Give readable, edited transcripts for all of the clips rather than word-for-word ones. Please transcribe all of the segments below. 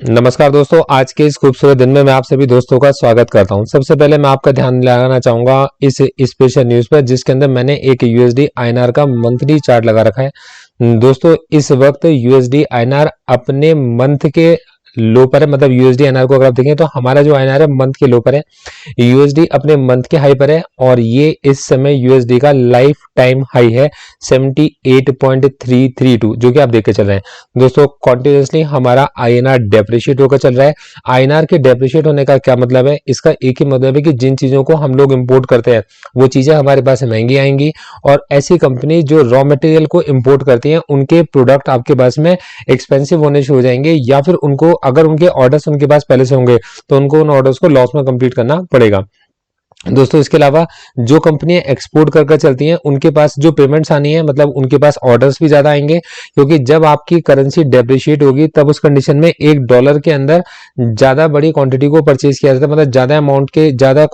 नमस्कार दोस्तों, आज के इस खूबसूरत दिन में मैं आप सभी दोस्तों का स्वागत करता हूं। सबसे पहले मैं आपका ध्यान दिलाना चाहूंगा इस स्पेशल न्यूज पर, जिसके अंदर मैंने एक यूएसडी आईएनआर का मंथली चार्ट लगा रखा है। दोस्तों, इस वक्त यूएसडी आईएनआर अपने मंथ के लो पर है। मतलब यूएसडी आईएनआर को अगर आप देखें तो हमारा जो आईएनआर है मंथ के लो पर है, यूएसडी अपने मंथ के हाई पर है और ये इस समय यूएसडी का लाइफ टाइम हाई है 78.332, जो कि आप देख के चल रहे हैं। दोस्तों, कॉन्टिन्यूसली हमारा आईएनआर डेप्रिशिएट होकर चल रहा है। आईएनआर के डेप्रिशिएट होने का क्या मतलब है? इसका एक ही मतलब है कि जिन चीजों को हम लोग इंपोर्ट करते हैं वो चीजें हमारे पास महंगी आएंगी, और ऐसी कंपनी जो रॉ मटेरियल को इंपोर्ट करती हैं उनके प्रोडक्ट आपके पास में एक्सपेंसिव होने शुरू हो जाएंगे, या फिर उनको अगर उनके ऑर्डर्स उनके पास पहले से होंगे तो उनको उन ऑर्डर्स को लॉस में कंप्लीट करना पड़ेगा। दोस्तों, इसके अलावा जो कंपनियां एक्सपोर्ट कर चलती हैं उनके पास जो पेमेंट्स आनी है, मतलब उनके पास ऑर्डर्स भी ज्यादा आएंगे, क्योंकि जब आपकी करेंसी डेप्रिशिएट होगी तब उस कंडीशन में $1 के अंदर ज्यादा बड़ी क्वांटिटी को परचेज किया जाता है। मतलब ज्यादा अमाउंट के ज्यादा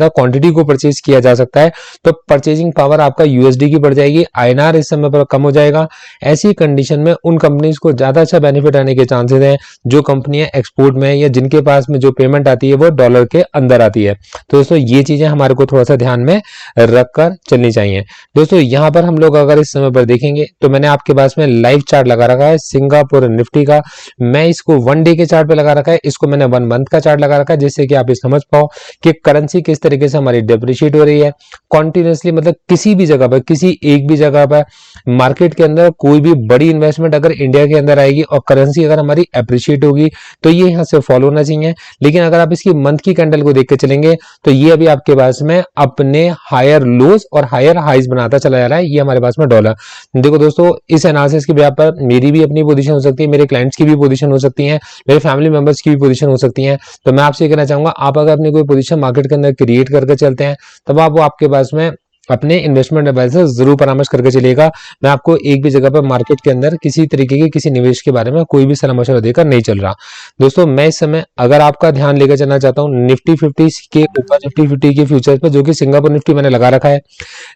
क्वांटिटी को परचेज किया जा सकता है, तो परचेजिंग पावर आपका यूएसडी की बढ़ जाएगी, आईएनआर इस समय पर कम हो जाएगा। ऐसी कंडीशन में उन कंपनीज को ज्यादा अच्छा बेनिफिट आने के चांसेस हैं जो कंपनियां एक्सपोर्ट में या जिनके पास में जो पेमेंट आती है वो डॉलर के अंदर आती है। तो दोस्तों, ये चीजें हमारे को थोड़ा सा ध्यान में रखकर चलनी चाहिए। दोस्तों, यहां पर हम लोग अगर इस समय पर देखेंगे तो मैंने आपके पास में लाइव चार्ट लगा रखा है सिंगापुर निफ्टी का। मैं इसको 1 डे के चार्ट पे लगा रखा है, इसको मैंने 1 मंथ का चार्ट लगा रखा है, जिससे कि आप ये समझ पाओ कि करेंसी किस तरीके से हमारी डेप्रिशिएट हो रही है कॉन्टिन्यूसली। मतलब किसी भी जगह पर, किसी एक भी जगह पर मार्केट के अंदर कोई भी बड़ी इन्वेस्टमेंट अगर इंडिया के अंदर आएगी और करेंसी अगर हमारी अप्रिशिएट होगी तो ये यहां से फॉलो होना चाहिए। लेकिन अगर आप इसकी मंथ की कैंडल को देख के चलेंगे तो ये अभी आपके पास में अपने हायर लोज और हायर हाइज बनाता चला जा रहा है। ये हमारे पास में डॉलर। देखो दोस्तों, इस एनालिसिस के ब्याह पर मेरी भी अपनी पोजीशन हो सकती है, मेरे क्लाइंट्स की भी पोजीशन हो सकती है, मेरे फैमिली मेंबर्स की भी पोजीशन हो सकती है। तो मैं आपसे कहना चाहूंगा, आप अगर अपनी कोई पोजीशन मार्केट के अंदर क्रिएट करके चलते हैं तब आप वो आपके पास में अपने इन्वेस्टमेंट एडवाइजर जरूर परामर्श करके चलिएगा। मैं आपको एक भी जगह पर मार्केट के अंदर किसी तरीके के किसी निवेश के बारे में कोई भी सलाह मशवरा देकर नहीं चल रहा। दोस्तों, मैं इस समय अगर आपका ध्यान लेकर चलना चाहता हूं निफ्टी 50 के ऊपर, निफ्टी 50 के फ्यूचर्स पर, जो कि सिंगापुर निफ्टी मैंने लगा रखा है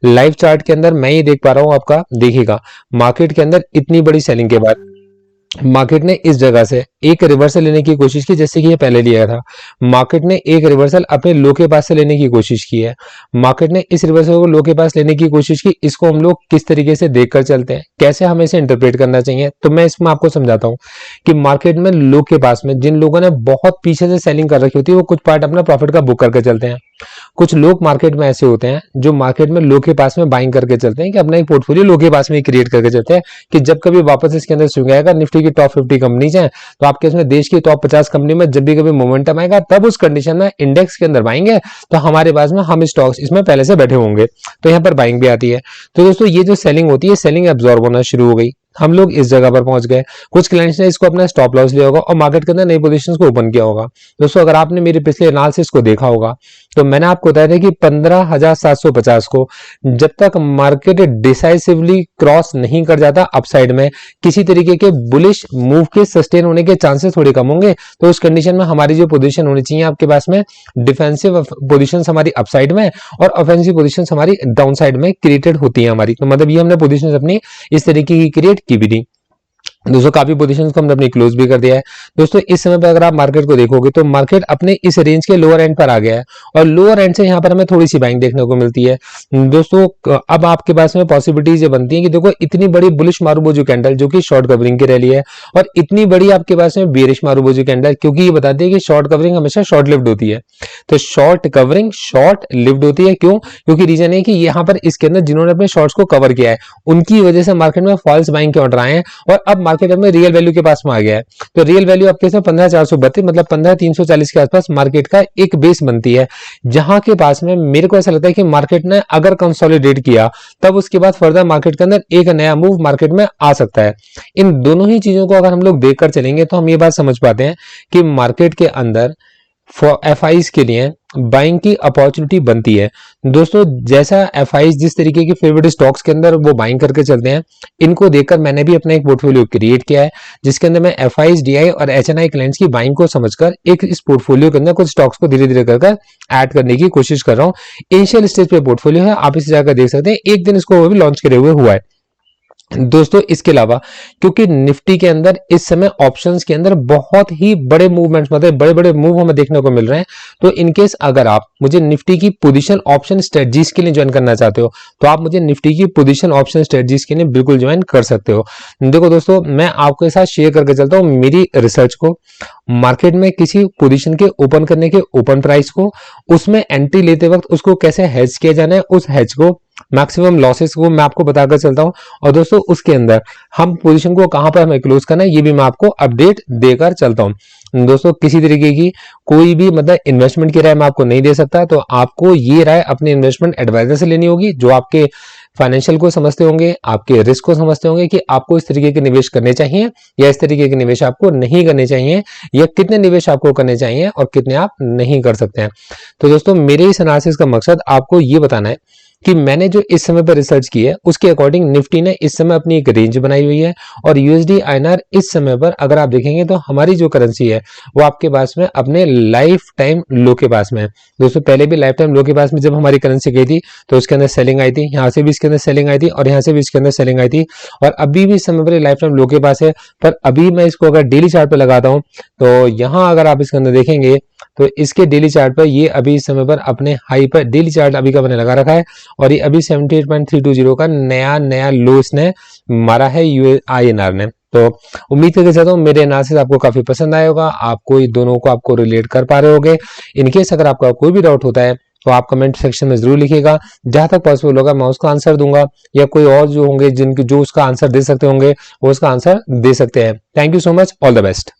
लाइव चार्ट के अंदर। मैं ये देख पा रहा हूं, आपका देखिएगा मार्केट के अंदर इतनी बड़ी सेलिंग के बाद मार्केट ने इस जगह से एक रिवर्सल लेने की कोशिश की, जैसे कि ये पहले लिया था। मार्केट ने एक रिवर्सल अपने लो के पास से लेने की कोशिश की है। मार्केट ने इस रिवर्सल को लो के पास लेने की कोशिश की। इसको हम लोग किस तरीके से देखकर चलते हैं, कैसे हमें इसे इंटरप्रेट करना चाहिए, तो मैं इसमें आपको समझाता हूं कि मार्केट में लो के पास में जिन लोगों ने बहुत पीछे से सेलिंग कर रखी होती है वो कुछ पार्ट अपना प्रॉफिट का बुक करके चलते हैं। कुछ लोग मार्केट में ऐसे होते हैं जो मार्केट में लो के पास में बाइंग करके चलते हैं, कि अपना एक पोर्टफोलियो लो के पास में क्रिएट करके चलते हैं, कि जब कभी वापस इसके अंदर स्विंग आएगा, निफ्टी की टॉप 50 कंपनीज हैं तो आपके इसमें देश की टॉप 50 कंपनी में जब भी कभी मोमेंटम आएगा तब उस कंडीशन में इंडेक्स के अंदर बाइंगे, तो हमारे पास में हम स्टॉक्स इसमें पहले से बैठे होंगे, तो यहाँ पर बाइंग भी आती है। तो दोस्तों, ये जो सेलिंग होती है, सेलिंग एब्जॉर्ब होना शुरू हो गई। हम लोग इस जगह पर पहुंच गए। कुछ क्लाइंट्स ने इसको अपना स्टॉप लॉस लिया होगा और मार्केट के अंदर नई पोजीशंस को ओपन किया होगा। दोस्तों, अगर आपने मेरे पिछले एनालिसिस को देखा होगा तो मैंने आपको बताया था कि 15,750 को जब तक मार्केट डिसाइसिवली क्रॉस नहीं कर जाता अपसाइड में, किसी तरीके के बुलिश मूव के सस्टेन होने के चांसेस थोड़े कम होंगे। तो उस कंडीशन में हमारी जो पोजीशन होनी चाहिए आपके पास में, डिफेंसिव पोजीशन हमारी अपसाइड में और ऑफेंसिव पोजीशन हमारी डाउन साइड में क्रिएटेड होती है हमारी। तो मतलब ये हमने पोजीशन अपनी इस तरीके की क्रिएट की भी थी। दोस्तों, काफी पोजीशंस को हमने अपनी क्लोज भी कर दिया है। दोस्तों, इस समय पे अगर आप मार्केट को देखोगे तो मार्केट अपने इस रेंज के लोअर एंड पर आ गया है और लोअर एंड से यहाँ पर हमें थोड़ी सी बाइंग देखने को मिलती है। दोस्तों, अब आपके पास में पॉसिबिलिटीज ये बनती है कि देखो इतनी बड़ी बुलिश मारूबोजू कैंडल जो कि शॉर्ट कवरिंग की रैली है, और इतनी बड़ी आपके पास में बेरिश मारूबोजू कैंडल, क्योंकि ये बताती है कि शॉर्ट कवरिंग हमेशा शॉर्ट लिव्ड होती है। तो शॉर्ट कवरिंग शॉर्ट लिव्ड होती है, क्यों? क्योंकि रीजन है कि यहाँ पर इसके अंदर जिन्होंने अपने शॉर्ट्स को कवर किया है उनकी वजह से मार्केट में फॉल्स बाइंग के ऑर्डर आए हैं, और अब मार्केट में रियल वैल्यू के पास में आ गया है। तो रियल वैल्यू आपके इसमें 15,432 मतलब 15,340 के आसपास मार्केट का एक बेस बनती है, जहां के पास में मेरे को ऐसा लगता है कि मार्केट ने अगर कंसोलिडेट किया तब उसके बाद फर्दर मार्केट के अंदर एक नया मूव मार्केट में आ सकता है। इन दोनों ही चीजों को अगर हम लोग देखकर चलेंगे तो हम ये बात समझ पाते हैं कि मार्केट के अंदर एफआईज के लिए बाइंग की अपॉर्चुनिटी बनती है। दोस्तों, जैसा एफआईज जिस तरीके के फेवरेट स्टॉक्स के अंदर वो बाइंग करके चलते हैं, इनको देखकर मैंने भी अपना एक पोर्टफोलियो क्रिएट किया है, जिसके अंदर मैं एफआईज, डीआई और एचएनआई क्लाइंट्स की बाइंग को समझकर एक इस पोर्टफोलियो के अंदर कुछ स्टॉक्स को धीरे धीरे कर ऐड करने की कोशिश कर रहा हूँ। इनिशियल स्टेज पे पोर्टफोलियो है, आप इस जगह देख सकते हैं, एक दिन इसको भी लॉन्च करे हुए हुआ है। दोस्तों इसके अलावा क्योंकि निफ्टी के अंदर इस समय ऑप्शंस के अंदर बहुत ही बड़े मूवमेंट्स, मतलब बड़े बड़े मूव हमें देखने को मिल रहे हैं, तो इनकेस अगर आप मुझे निफ्टी की पोजीशन ऑप्शन स्ट्रेटजीज के लिए ज्वाइन करना चाहते हो तो आप मुझे निफ्टी की पोजीशन ऑप्शन स्ट्रेटजीज के लिए बिल्कुल ज्वाइन कर सकते हो। देखो दोस्तों, मैं आपके साथ शेयर करके चलता हूँ मेरी रिसर्च को। मार्केट में किसी पोजीशन के ओपन करने के ओपन प्राइस को, उसमें एंट्री लेते वक्त उसको कैसे हेज किया जाना है, उस हेज को, मैक्सिमम लॉसेस को मैं आपको बताकर चलता हूं। और दोस्तों उसके अंदर हम पोजीशन को कहां पर हमें क्लोज करना है ये भी मैं आपको अपडेट देकर चलता हूं। दोस्तों किसी तरीके की कोई भी मतलब इन्वेस्टमेंट की राय मैं आपको नहीं दे सकता, तो आपको ये राय अपने इन्वेस्टमेंट एडवाइजर से लेनी होगी जो आपके फाइनेंशियल को समझते होंगे, आपके रिस्क को समझते होंगे कि आपको इस तरीके के निवेश करने चाहिए या इस तरीके के निवेश आपको नहीं करने चाहिए, या कितने निवेश आपको करने चाहिए और कितने आप नहीं कर सकते हैं। तो दोस्तों मेरे इस एनालिसिस का मकसद आपको ये बताना है कि मैंने जो इस समय पर रिसर्च की है उसके अकॉर्डिंग निफ्टी ने इस समय अपनी एक रेंज बनाई हुई है, और यूएसडी आईएनआर इस समय पर अगर आप देखेंगे तो हमारी जो करेंसी है वो आपके पास में अपने लाइफ टाइम लो के पास में है। दोस्तों पहले भी लाइफ टाइम लो के पास में जब हमारी करेंसी गई थी तो उसके अंदर सेलिंग आई थी, यहाँ से भी इसके अंदर सेलिंग आई थी और यहाँ से भी इसके अंदर सेलिंग आई थी, और अभी भी इस समय पर लाइफ टाइम लो के पास है। पर अभी मैं इसको अगर डेली चार्ट पे लगाता हूँ तो यहाँ अगर आप इसके अंदर देखेंगे तो इसके डेली चार्ट पर ये अभी इस समय पर अपने हाई पर डेली चार्ट अभी का मैंने लगा रखा है, और ये अभी 78.320 का नया लो इसने मारा है आईएनआर ने। तो उम्मीद करके चाहता हूँ मेरे एनालिसिस आपको काफी पसंद आया होगा, आपको ये दोनों को आपको रिलेट कर पा रहे होगे। इनकेस अगर आपका कोई भी डाउट होता है तो आप कमेंट सेक्शन में जरूर लिखिएगा, जहां तक पॉसिबल होगा मैं उसका आंसर दूंगा, या कोई और जो होंगे जिनके जो उसका आंसर दे सकते होंगे वो उसका आंसर दे सकते हैं। Thank you so much, all the best.